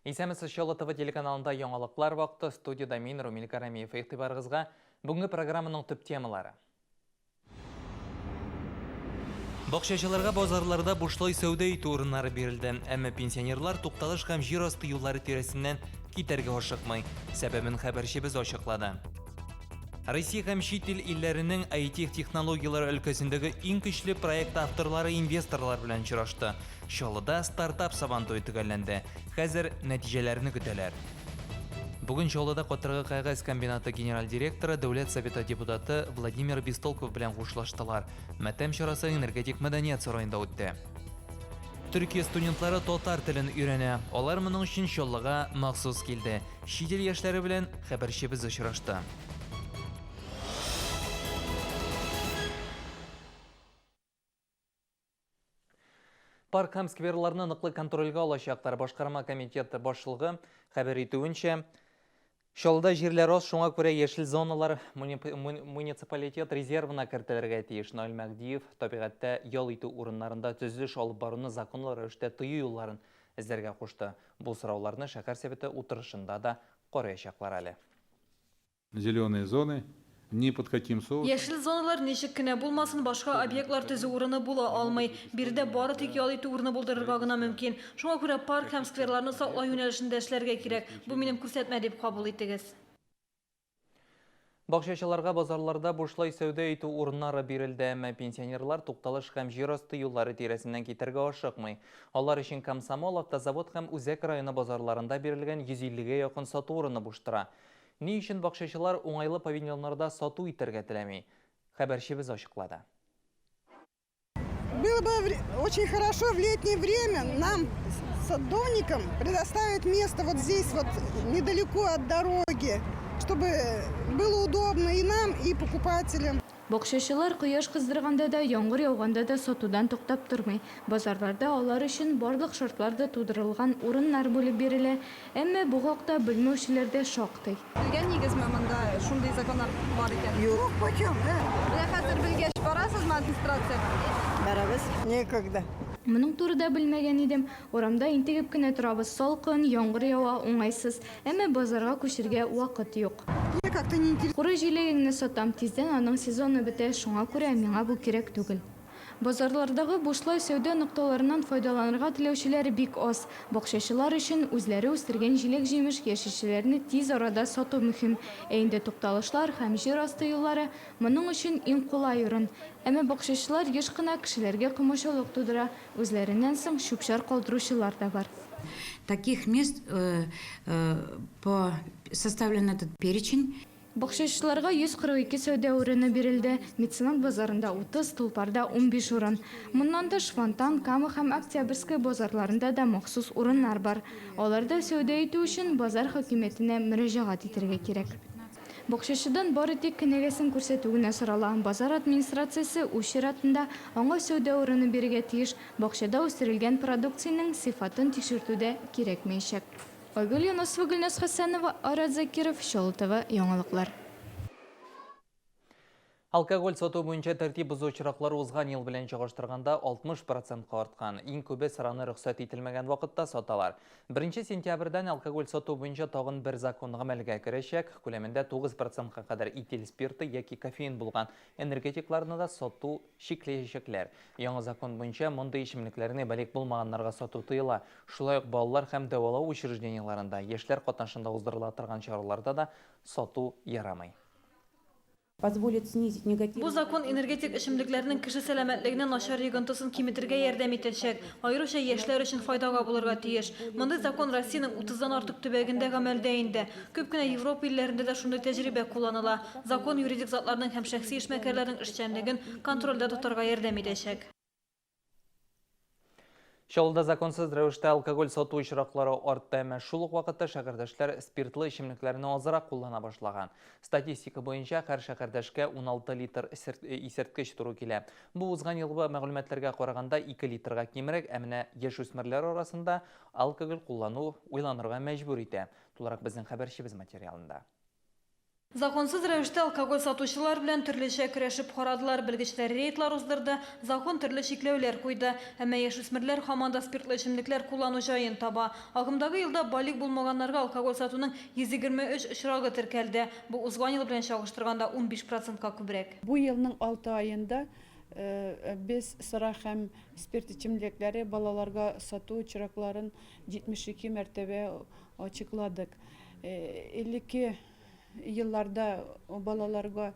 Исәмісіз Шолы ТВ телеканалында яңалыклар вақты. Студияда мен Румил Карамиев игътибарыгызга бүгінгі программаның төп темалары. Бақшачыларға базарларда бушлай сәүдә итү урыннары берілді. Әмма пенсионерлар тукталыш һәм жер асты юллары тирәсеннән китәргә ашыкмый. Сәбәбен хәбәрчебез ачыклады. Россия һәм чит ил илләренең IT технологиялары өлкәсендәге иң көчле проект авторлары инвесторлар белән очрашты. Чаллыда стартап сабантуй төгәлләнде. Хәзер нәтиҗәләрне көтәләр. Бүген Чаллыда Катыргы кәгазь комбинаты генераль директоры, Дәүләт Советы депутаты Владимир Бестолков белән хушлаштылар. Матәм чарасы энергетик мәдәният сараенда үтте. Төркия студентлары татар телен өйрәнә. Алар моның өчен Чаллыга махсус килде. Чит ил яшьләре белән хәбәрчебез очрашты. Парк һәм скверларны ныклы контрольгә алачаклар. Башкарма комитеты башлыгы хәбәр итүенчә, Чаллыда җирләр аз, шуңа күрә яшел зоналар муниципалитет резервына кертелергә тиеш. Наил Мәгдиев табигатьтә ял итү урыннарында төзелеш алып баруны законлы рәвештә тыю юлларын эзләргә кушты. Бу сорауларны шәһәр советы утырышында да караячаклар әле. Зеленые зоны. Яшел зоналар ничек кенә булмасын, башка объектлар төзү урыны була алмый. Бирдә бары тик ял итү урыны булдырырга гына мөмкин. Шуңа күрә парк һәм скверларны саклау юнәлешендә эшләргә кирәк. Бу минем күрсәтмә дип кабул итегез. Бакчачыларга базарларда бушлай сәүдә итү урыннары бирелде, әмма пенсионерлар тукталыш һәм жер асты юллары тирәсеннән китәргә ашыкмый. Алар өчен Комсомол, Автозавод һәм Үзәк районы базарларында бирелгән 150-гә якын сату урыны буш тора. Ни өчен бакчачылар уңайлы павильоннарда сату итәргә теләми? Хәбәрчебез ачыклады. Было бы очень хорошо в летнее время нам, садовникам, предоставить место вот здесь, вот недалеко от дороги, чтобы было удобно и нам, и покупателям. Бакчачылар кояш кыздырганда да, яңгыр яуганда да сатудан туктап тормый. Базарларда алар өчен барлык шартларда тудырылган урыннар булып бирелә, әмма бу хакта белмәүчеләр дә шактый. Белгән нигезме монда шундый законнар бар икән? Юк, почем, да? Менә хәзер белгәч барасызмы администрациягә? Барабыз, некогда. Моның турыда белмәгән идем. Урамда интегеп кенә торабыз, салкын, яңгыр ява, уңайсыз, әмма базарга күчергә вакыт юк. Мне как-то не интересно. Куры җиләгеңне сатам, тиздән аның сезоны бетә, шуңа күрә миңа бу кирәк түгел. Базарлардагы бушлай сәүдә нокталарыннан файдаланырга теләүчеләр бик аз. Бакчачылар өчен үзләре үстергән җиләк-җимеш яшелчәләрне тиз арада сату мөһим. Инде тукталышлар һәм җир асты юллары моның өчен иң кулай урын. Әмма бакчачылар еш кына кешеләргә комачаулык тудыра, үзләреннән соң чүп-чар калдыручылар да бар. Таких мест составлен этот перечень. Бакчачыларга 142 сәүдә урыны бирелде. Меценат базарында 30, Тулпарда 15 урын. Моннан тыш Фонтан, Кама һәм Октябрьская базарларында да махсус урыннар бар. Аларда сәүдә итү өчен базар хакимиятенә мөрәҗәгать итәргә кирәк. Бакчачыдан бары тик кенәгәсен күрсәтү генә сорала. Базар администрациясе үз чиратында аңа сәүдә урыны бирергә тиеш. Бакчада үстерелгән продукциянең сыйфатын тикшертүдә кирәкмәячәк. Айгөл Юнусова, Гөлназ Хәсәнова, Арат Закиров, Чаллы ТВ, яңалыклар. Алкоголь сату буенча тәртип бозу очраклары узган ел белән чагыштырганда 60% арткан. Иң күбе сыраны рөхсәт ителмәгән вакытта саталар. 1 сентябрьдән алкоголь сату буенча тагын бер закон гамәлгә керәчәк. Күләмендә 9%-ка кадәр итил спирты яки кофеин булган энергетикларны да сату чикләячәкләр. Яңа закон буенча мондый эчемлекләрне балик булмаганнарга сату тыела. Шулай ук балалар һәм дәвалау учрежденияларында, яшьләр катнашында уздырыла торган чараларда да сату ярамый. Бу закон энергетик эчемлекләрнең кеше сәламәтлегенә начар йогынтысын киметергә ярдәм итәчәк. Аеруча яшьләр өчен файдага булырга тиеш. Мондый закон Россиянең 30-дан артык төбәгендә гамәлдә инде. Күп кенә Европа илләрендә дә шундый тәҗрибә кулланыла. Закон юридик затларның һәм шәхси эшмәкәрләрнең эшчәнлеген контрольдә тотарга ярдәм итәчәк. Чаллыда законсыз рәвештә алкоголь сату очраклары артты, әмма шул ук вакытта шәһәрдәшләр спиртлы эчемлекләрне азрак куллана башлаган. Статистика буенча һәр шәһәрдәшкә 16 литр исерткеч туры килә. Бу узган елгы мәгълүматларга караганда 2 литрга кимрәк, ә менә яшүсмерләр арасында алкоголь куллану уйланырга мәҗбүр итә. Тулырак безнең хәбәрчебез материалында. Законсыз рәвештә алкоголь сатучылар белән төрлечә көрәшеп карадылар, белгечләр рейдлар уздырды, закон төрле чикләүләр куйды. Әмма яшүсмерләр һаман да спиртлы эчемлекләр куллану җаен таба. Агымдагы елда балик булмаганнарга алкоголь сатуның 123 очрагы теркәлде. Бу узган ел белән чагыштырганда 15%-ка күбрәк. Бу елның 6 айында без сыра һәм спирт эчемлекләре балаларга сату очракларын 72 мәртәбә ачыкладык. Элекке елларда балаларга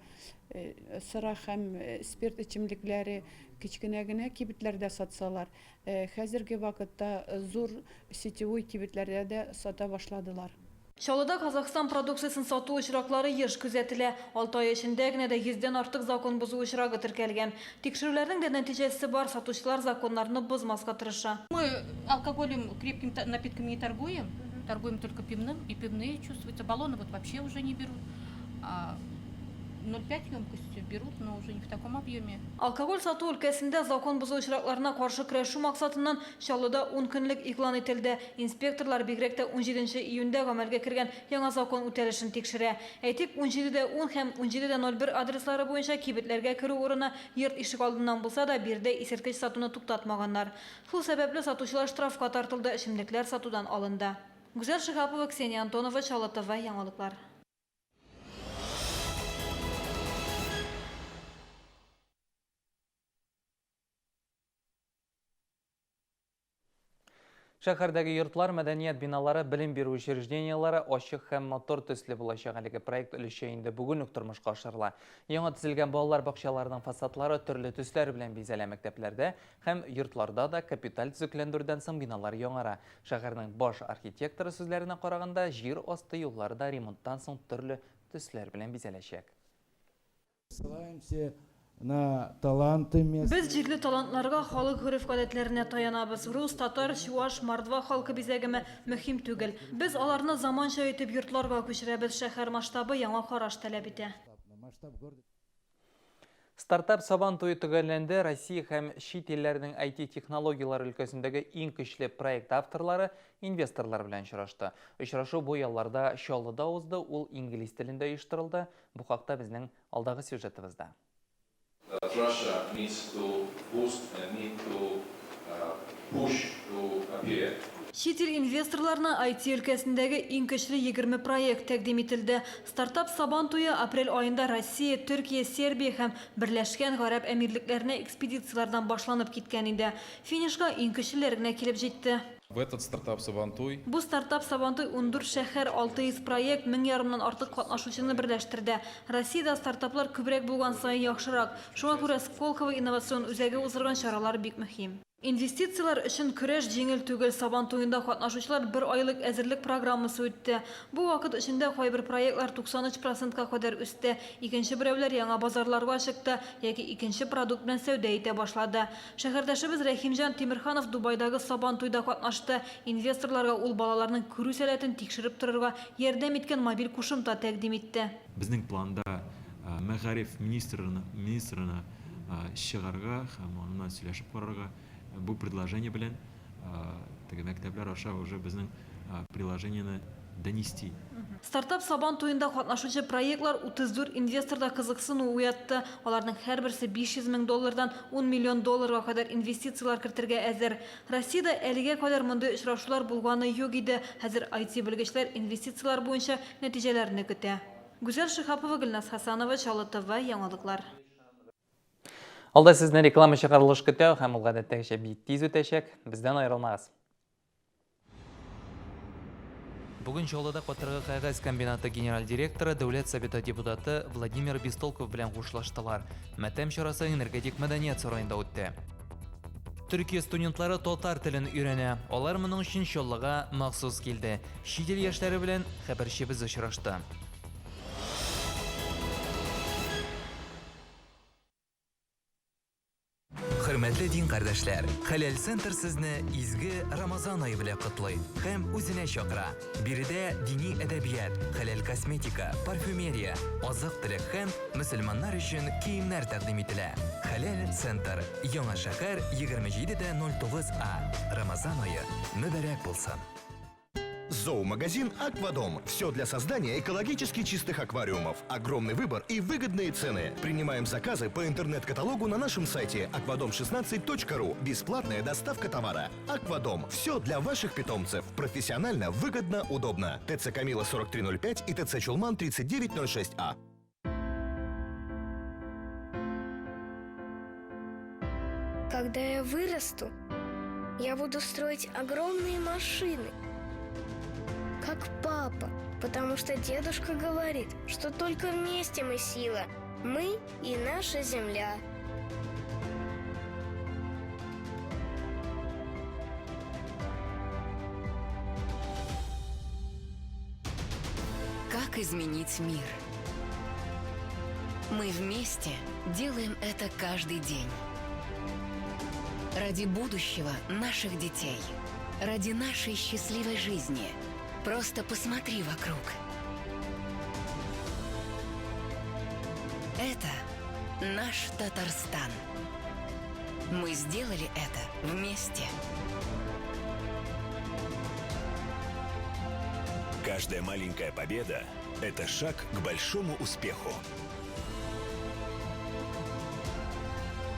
сыра һәм спирт эчемлекләре кичкенә генә кибетләрдә сатсалар, хәзерге вакытта зур сетевой кибетләрдә дә сата башладылар. Чаллыда Казахстан продукциясын сату очраклары еш күзәтелә. 6 ай эчендә генә дә 100дән артык закон бозу очрагы теркәлгән. Тикшерүләрнең дә нәтиҗәсе бар, сатучылар законнарны бозмаска тырыша. Мы алкоголем, крепким напитками не торгуем, торгуем только пивным, и пивные чувствуются. Баллоны вот вообще уже не берут. 0,5 емкостью берут, но уже не в таком объеме. Алкоголь сату өлкәсендә закон бозу очракларына каршы көрәшү максатыннан Чаллыда 10 көнлек иглан ителде. Инспекторлар бигрәк тә 17 июньдә гамәлгә кергән яңа закон үтәлешен тикшерә. Әйтик, 17:10 һәм 17:01 адреслары буенча кибетләргә керү урыны йорт ишек алдыннан булса да, бирдә исерткеч сатуны туктатмаганнар. Шул сәбәпле сатучылар штрафка тартылды, эчемлекләр сатудан алынды. Гүзәл Шихапова, Ксения Антонова, Чаллы ТВ, яңалыклар. Шәһәрдәге йортлар, мәдәният биналары, белем бирү учреждениялары ачык һәм мотор төсле булачак әлеге проект өлешчәнендә бүген үк тормышка ашырыла. Яңа төзелгән балалар бакчаларының фасадлары төрле төсләр белән бизәлә мәктәпләрдә һәм йортларда да капиталь төзекләндерүдән соң биналар яңара. Шәһәрнең баш архитекторы сүзләренә караганда, җир асты юллары да ремонттан соң төрле төсләр белән бизәләчәк. На таланты мест. Без җирле талантларга халык гореф-гадәтләренә таянабыз. Рус, татар, чуаш, мордва халкы бизәгеме мөһим түгел. Без аларны заманча итеп йортларга күчерәбез. Шәһәр масштабы яңа караш таләп итә. Стартап Сабан туе төгәлләнде. Россия һәм чит илләрнең IT-технологиялар өлкәсендәге иң көчле проект авторлары инвесторлар белән очрашты. Очрашу бу елларда Чаллыда узды, ул инглиз телендә оештырылды. Бу хакта безнең алдагы сюжетыбызда. Russia needs to boost and need to push to appear. Чит ил инвесторларына IT өлкәсендәге иң көчле 20 проект тәкъдим ителде. Стартап Сабан туе апрель айында Россия, Төркия, Сербия һәм Берләшкән Гарәп Әмирлекләренә экспедициялардан башланып киткән инде. Финишка иң көчлеләр генә килеп җитте. В этот стартап Сабантуй. Бу стартап Сабантуй 14 шәһәр 600 проект 1500-нан артык катнашучыны берләштерде. Россиядә стартаплар күбрәк булган саен яхшырак. Шуңа күрә Сколково инновацион үзәге уздырган чаралар бик мөһим. Инвестициялар өчен көрәш җиңел түгел. Сабан туенда катнашучылар 1 айлык әзерлек программасы үтте. Бу вакыт эчендә кайбер проектлар 93%-ка кадәр үсте. Икенче берәүләр яңа базарларга чыкты яки икенче продукт белән сәүдә итә башлады. Шәһәрдәшебез Рәхимҗан Тимирханов Дубайдагы Сабан туйда катнашты. Инвесторларга ул балаларның күрү сәләтен тикшереп торырга ярдәм иткән мобиль кушымта тәкъдим итте. Безнең планда мәгариф министрына чыгарга һәм аннан сөйләшеп карарга бу предложение белән теге мәктәпләр аша уже безнең приложениене донести. Стартап Сабан туенда катнашучы проектлар 34 инвесторда кызыксыну уятты. Аларның һәрберсе $500,000 $10 миллион кадәр инвестициялар кертергә әзер. Россиядә әлегә кадәр мондый очрашулар булганы юк иде. Хәзер IT белгечләр инвестициялар буенча нәтиҗәләрне көтә. Гүзәл Шихапова, Гөлназ Хасанова, Чаллы ТВ, яңалыклар. Алда сезне реклама чыгарылыш көтә һәм ул гадәттәгечә бик тиз үтәчәк. Бездән аерылмагыз. Бүген Чаллыда Катыргы кәгазь комбинаты генераль директоры, Дәүләт Советы депутаты Владимир Бестолков белән хушлаштылар. Матәм чарасы энергетик мәдәният сараенда үтте. Төркия студентлары татар телен өйрәнә. Алар моның өчен Чаллыга махсус килде. Чит ил яшьләре белән хәбәрчебез очрашты. Хөрмәтле дин кардәшләр, Хәләл центр сезне изге Рамазан ае белән котлый һәм үзенә чакыра. Биредә дини әдәбият, хәләл косметика, парфюмерия, азык-төлек һәм мөселманнар өчен киемнәр тәкъдим ителә. Хәләл центр, Яңа шәһәр 27:09 А. Рамазан ае мөбарәк булсын. Зоомагазин «Аквадом». Все для создания экологически чистых аквариумов. Огромный выбор и выгодные цены. Принимаем заказы по интернет-каталогу на нашем сайте aquadom16.ru. Бесплатная доставка товара. «Аквадом». Все для ваших питомцев. Профессионально, выгодно, удобно. ТЦ Камила 4305 и ТЦ Чулман 3906А. Когда я вырасту, я буду строить огромные машины, как папа, потому что дедушка говорит, что только вместе мы сила, мы и наша земля. Как изменить мир? Мы вместе делаем это каждый день. Ради будущего наших детей. Ради нашей счастливой жизни. Просто посмотри вокруг. Это наш Татарстан. Мы сделали это вместе. Каждая маленькая победа – это шаг к большому успеху.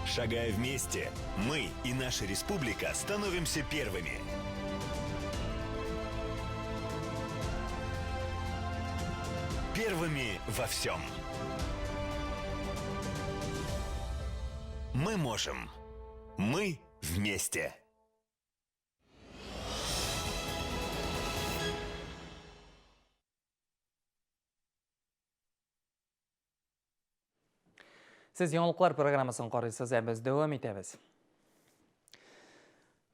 Шагая вместе, мы и наша республика становимся первыми. Первыми во всем. Мы можем. Мы вместе. Siz Яңалыклар программасын карыйсыз, без дәвам итәбез.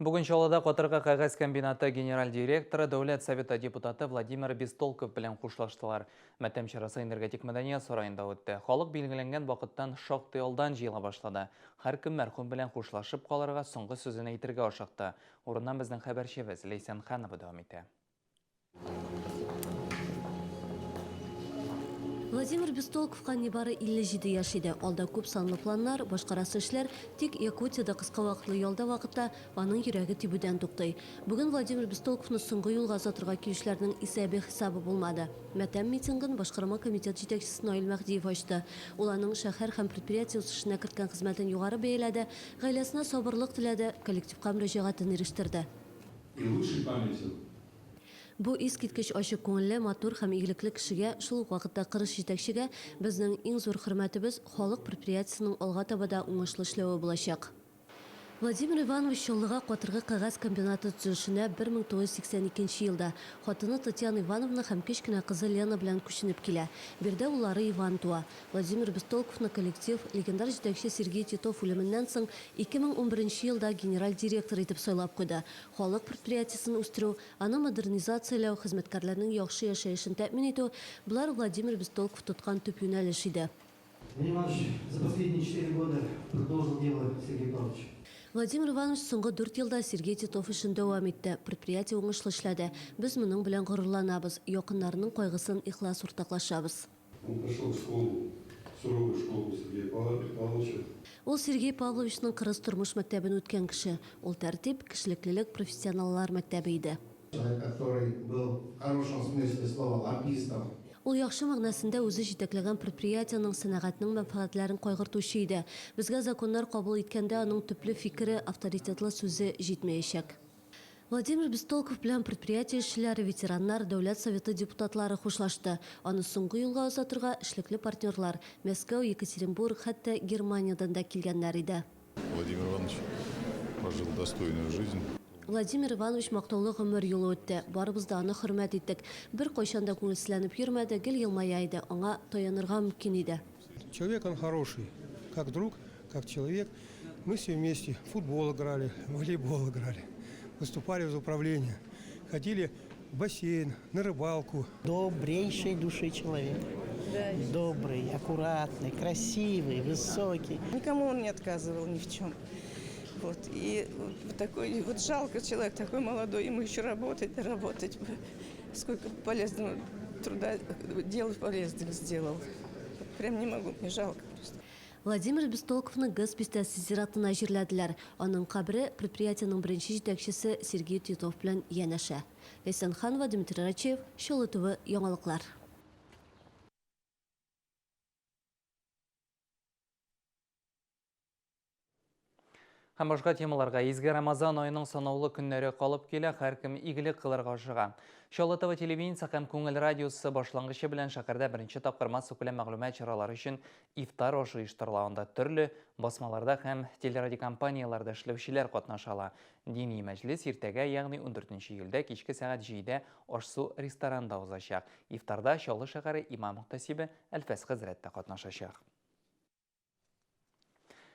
Бүген Чаллыда Катырга кагаз комбинаты генераль директоры, Дәүләт Советы депутаты Владимир Бестолков белән хушлаштылар. Матәм чарасы энергетик мәдәният сараенда үтте. Халык билгеләнгән вакыттан шактый алдан җыела башлады. Һәркем мәрхүм белән хушлашып калырга соңгы сүзен әйтергә ашыкты. Урыннан безнең хәбәрчебез Лейсан Ханова дәвам итә. Владимир Бестолковка небары 57 яшь иде. Алда күп санлы планнар, башкарасы эшләр, тик Якутиядә кыска вакытлы ялда вакытта аның йөрәге тибүдән туктый. Бүген Владимир Бестолковны соңгы юлга озатырга килүчеләрнең исәбе-хисабы булмады. Матәм митингын башкарма комитет җитәкчесе Наил Мәхдиев ачты. Ул аның шәһәр һәм предприятие үсешенә керткән хезмәтен югары бәяләде, гаиләсенә сабырлык теләде, коллективка мөрәҗәгатен ирештерде. Бу искиткеч ачык күңелле, матур һәм игелекле кешегә, шул ук вакытта кырыс җитәкчегә безнең иң зур хөрмәтебез халык предприятиесенең алга табада уңышлы эшләве булачак. Владимир Иванович Чаллыга Катыргы кагаз комбинаты төзелешенә 1982 елда хатыны Татьяна Ивановна һәм кечкенә кызы Лена белән күченеп килә. Бирдә уллары Иван туа. Владимир Бестолковны коллектив легендар җитәкче Сергей Титов үлеменнән соң 2011 елда генераль директор итеп сайлап куйды. Халык предприятиесен үстерү, аны модернизацияләү, хезмәткәрләрнең яхшы яшәешен тәэмин итү – булар Владимир Бестолков тоткан төп юнәлеш иде. За последние 4 года продолжил дело Сергей Павлович. Владимир Иванович соңгы 4 елда Сергей Титов эшен дәвам итте. Предприятие уңышлы эшләде. Без моның белән горурланабыз. Якыннарның кайгысын ихлас уртаклашабыз. Он пошел в школу, суровую школу Сергея Павловича. Ул Сергей Павловичның кырыс тормыш мәктәбен үткән кеше. Ул тәртип, кешелеклелек, профессионаллар мәктәбе иде. Человек, который был в хорошем смысле слова лоббистом. Ул яхшы мәгънәсендә үзе җитәкләгән предприятиеның сәнәгатьнең мәнфәгатьләрен кайгыртучы иде. Безгә законнар кабул иткәндә аның төпле фикере, авторитетлы сүзе җитмәячәк. Владимир Бестолков белән предприятие эшчеләре, ветераннар, Дәүләт Советы депутатлары хушлашты. Аны соңгы юлга озатырга эшлекле партнерлар Мәскәү, Екатеринбург, хәтта Германиядан да килгәннәр иде. Владимир Иванович прожил достойную жизнь. Владимир Иванович мактаулы гомер юлы үтте. Барыбыз да аны хөрмәт иттек. Бер кайчан да күңелсезләнеп йөрмәде, гел елмая иде. Аңа таянырга мөмкин иде. Человек он хороший, как друг, как человек. Мы все вместе в футбол играли, в волейбол играли, выступали в управлении, ходили в бассейн, на рыбалку. Добрейшей души человек. Добрый, аккуратный, красивый, высокий. Никому он не отказывал ни в чем. Вот. И вот такой вот жалко человек, такой молодой, ему еще работать. Сколько полезного труда, дел полезных сделал. Прям не могу, мне жалко просто. Владимир Бестолковны газ пистасы зиратына жерләделәр. Аның кабыры предприятиянең беренче җитәкчесе Сергей Титов белән янәшә. Лейсан Ханова, Дмитрий Рачев, Шолы ТВ, яңалыклар. Һәм башка темаларга изге Рамазан айының санаулы көннәре калып килә, һәркем игелек кылырга ашыга. Шолы ТВ телевидениесе һәм Күңел радиосы башлангычы белән шәһәрдә беренче тапкыр массалы күләм мәгълүмат чаралары өчен ифтар ашы оештырыла. Төрле басмаларда һәм телерадиокомпанияларда эшләүчеләр катнашала. Дини мәҗлес иртәгә, ягъни 14 июльдә кичке сәгать 7-дә аш-су ресторанында узачак. Ифтарда Шолы шәһәре имам-мөхтәсибе Әлфәс хәзрәт тә катнашачак.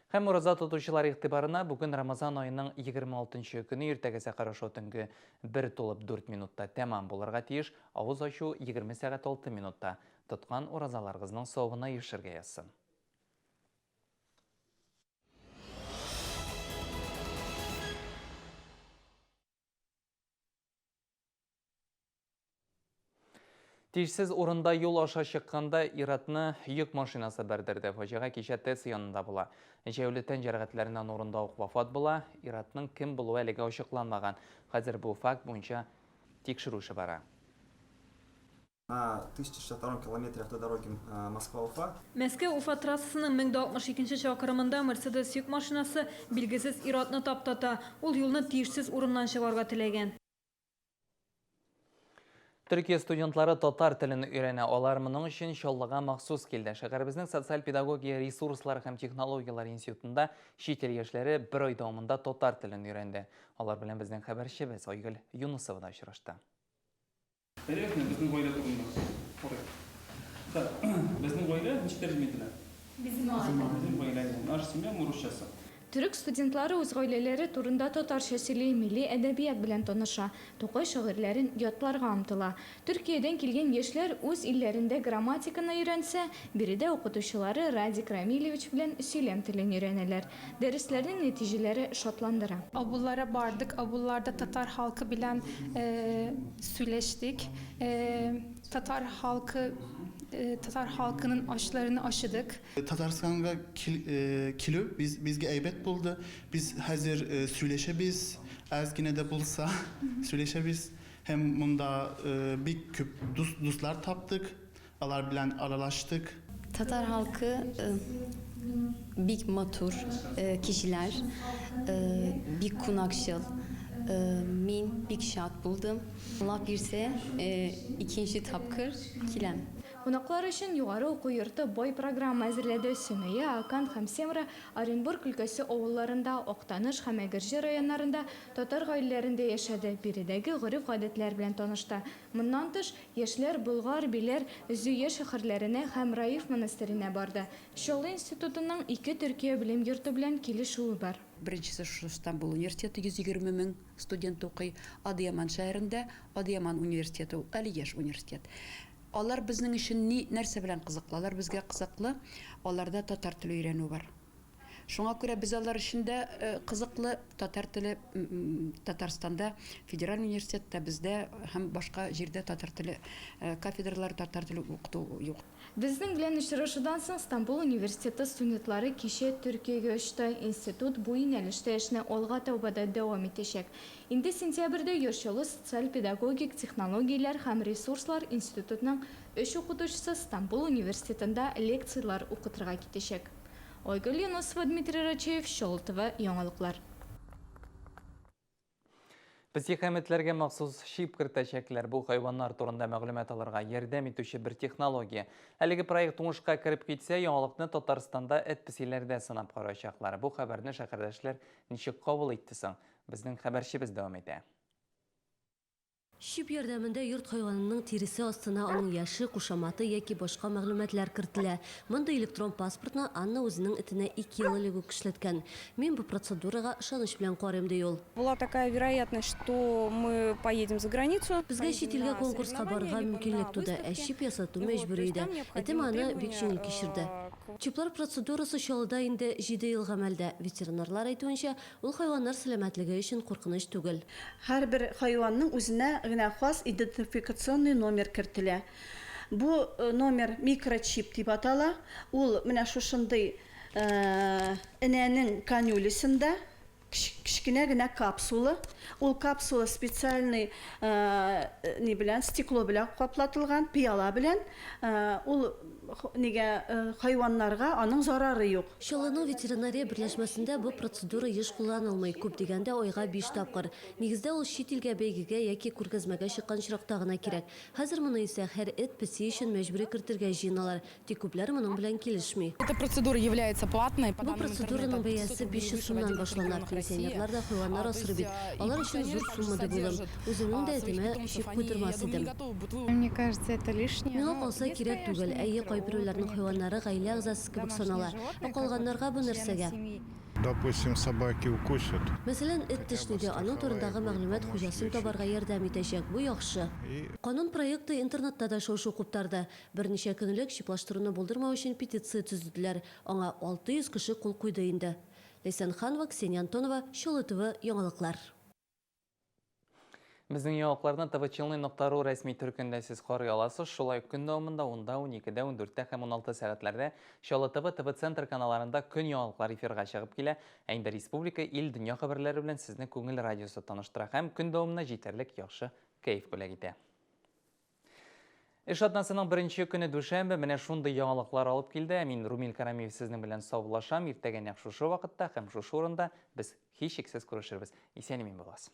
Һәм ураза тотучылар игътибарына бүген Рамазан айының 26-нчы көне иртәгә сәхәр ашу төнге 1:04 минутта тәмам булырга тиеш, авыз ачу 20 сәгать 6 минутта. Тоткан уразаларыгызның савына ешергә язсын. Тиешсез урында юл аша чыкканда иратны йөк машинасы бәрдерде. Фаҗига кичә ТЭЦ янында була. Җәүле тән җәрәхәтләреннән урында ук вафат була. Иратның кем булуы әлегә ачыкланмаган. Хәзер бу факт буенча тикшерү эше бара. На 1062 километре автодороги Москва-Уфа. Мәскәү-Уфа трассасының 1062 чакрымында Мерседес йөк машинасы билгесез иратны таптата. Ул юлны тиешсез урыннан чыгарга теләгән. Төркия студентлары татар телен өйрәнә. Алар моның өчен Чаллыга махсус килде. Шәһәребезнең социаль педагогия ресурслар һәм технологиялар институтында чит ил яшьләре бер ай дәвамында татар телен өйрәнде. Алар белән безнең хәбәрчебез Айгөл Юнусова да очрашты. Безнең гаилә турында. Безнең гаилә ничек тәрҗемә ителә? Безнең гаилә. Наша семья мы русчасы. Түрек студентлары үз гаиләләре турында татарча сөйли, милли әдәбият белән таныша, Тукай шагыйрьләрен ятларга омтыла. Төркиядән килгән яшьләр үз илләрендә грамматиканы өйрәнсә, биредә укытучылары Радик Рамилевич белән сөйләм телен өйрәнәләр. Дәресләрнең нәтиҗәләре шатландыра. Авылlara бардык, авылlarda Tatar halkı bilen söyleştik. Tatar halkının aşlarını aşıdık. Tatarstan'a kilo bizge eybet buldu. Biz hazır söyleşebiz. Azgine de bulsa söyleşebiz. Hem bunda bir küp dostlar taptık. Alar bilen aralaştık. Tatar halkı big matur kişiler, big kunakşıl. Min big şat buldum. Allah birse ikinci tapkır kilem. Кунаклар өчен югары уку йорты бай программа әзерләде. Сөмәя, Акан һәм Семра Оренбург өлкәсе авылларында, Актаныш һәм Әгерҗе районнарында татар гаиләләрендә яшәде. Биредәге гореф-гадәтләр белән танышты. Моннан тыш, яшьләр Болгар, Биләр, Зөя шәһәрләренә һәм Раиф монастыренә барды. Шолы институтының 2 Төркия белем йорты белән килешүе бар. Беренчесе Стамбул университеты 120 мең студент укый. Адыяман шәһәрендә Адыяман университеты, әле яшь университет. Алар безнең өчен нәрсә белән кызыклы? Алар безгә кызыклы. Аларда татар теле өйрәнү бар. Шуңа күрә без алар өчен дә кызыклы татар теле Татарстанда федераль университетта бездә һәм башка җирдә татар теле кафедралар татар теле укыту юк. Безнең белән очрашудан соң Стамбул университеты студентлары кичә Төркиягә очты. Институт бу юнәлештә эшне алга табуда дәвам итәчәк. Инде сентябрьдә Яшьлы социаль-педагогик технологияләр һәм ресурслар институтының 3 укытучысы Стамбул университетында лекциялар укытырга китәчәк. Айгөл Юнусова, Дмитрий Рачев, Шолы ТВ, яңалыклар. Без ехәмәтләргә махсус чип кертәчәкләр. Бу хайваннар турында мәгълүмат алырга ярдәм итүче бер технология. Әлеге проект уңышка кереп китсә, яңалыкны Татарстанда эт песиләрдә сынап караячаклар. Бу хәбәрне шәһәрдәшләр ничек кабул итте соң? Безнең хәбәрчебез дәвам итә. Шип ярдәмендә йорт хайванының тиресе астына аның яшы, кушаматы яки башка мәгълүматлар кертелә. Монда электрон паспортны Анна үзенең этенә 2 ел элек үк эшләткән. Мин бу процедурага ышаныч белән карыйм ди ул. Была такая вероятность, что мы поедем за границу. Безгә чит илгә конкурска барырга мөмкинлек туды. Чип ясату мәҗбүри иде. Этем аны бик җиңел кичерде. Чиплар процедурасы Чаллыда инде 7 ел гамәлдә. Ветеринарлар әйтүенчә, ул хайваннар сәламәтлеге өчен куркыныч түгел. Һәрбер хайванның үзенә генә хас идентификационный номер кертелә. Бу номер микрочип дип атала. Ул менә шушындый энәнең канюлесында кішкене генә капсула. Ул капсула специальный не белән, стекло белән каплатылган, пыяла белән. Ул нигә хайваннарга аның зарары юк. Чаллының ветеринария берләшмәсендә бу процедура еш кулланылмый, күп дигәндә айга 5 тапкыр. Нигездә ул чит илгә бәйгегә яки күргәзмәгә чыккан чиракта гына кирәк. Хәзер моны исә һәр эт песи өчен мәҗбүри кертергә җыеналар. Тик күпләр моның белән килешми. Эта процедура является платной. Бу процедураның бәясе 500 сумнан башлана. Пенсионерлар да хайваннар асрый бит. Алар өчен зур сума дип уйлыйм. Үземнең дә этемә чик куйдырмас идем. Мне кажется, это лишнее. Миңа калса кирәк түгел. Әйе, кайберәүләрнең хайваннары гаилә агзасы кебек санала. Калганнарга бу нәрсәгә? Допустим, собаки укусят. Мәсәлән, эт тешниде, аның турындагы мәгълүмат хуҗасын табарга ярдәм итәчәк. Бу яхшы. Канун проекты интернетта да шау-шу куптарды. Берничә көнлек чиплаштыруны булдырмау өчен петиция төзеделәр. Аңа 600 кеше кул куйды инде. Лейсан Ханова, Ксения Антонова, Чаллы ТВ, яңалыклар. Безнең яңалыкларны tvchilny.ru рәсми төркемендә сез карый аласыз. Шулай көн дәвамында 10-да, 12-дә, 14-дә һәм 16 сәгатьләрдә Чаллы ТВ ТВ-центр каналларында көн яңалыклар эфирга чыгып килә. Ә инде республика, ил, дөнья хәбәрләре белән сезне күңел радиосы таныштыра һәм көн дәвамында җитәрлек яхшы кайф бүләк итә. Эш атнасының беренче көне дүшәмбе менә шундый яңалыклар алып килде. Мин Румил Карамиев сезнең белән саубуллашам. Иртәгә нәкъ шушы вакытта һәм шушы урында без һичшиксез күрешербез. Исән-имин буласыз.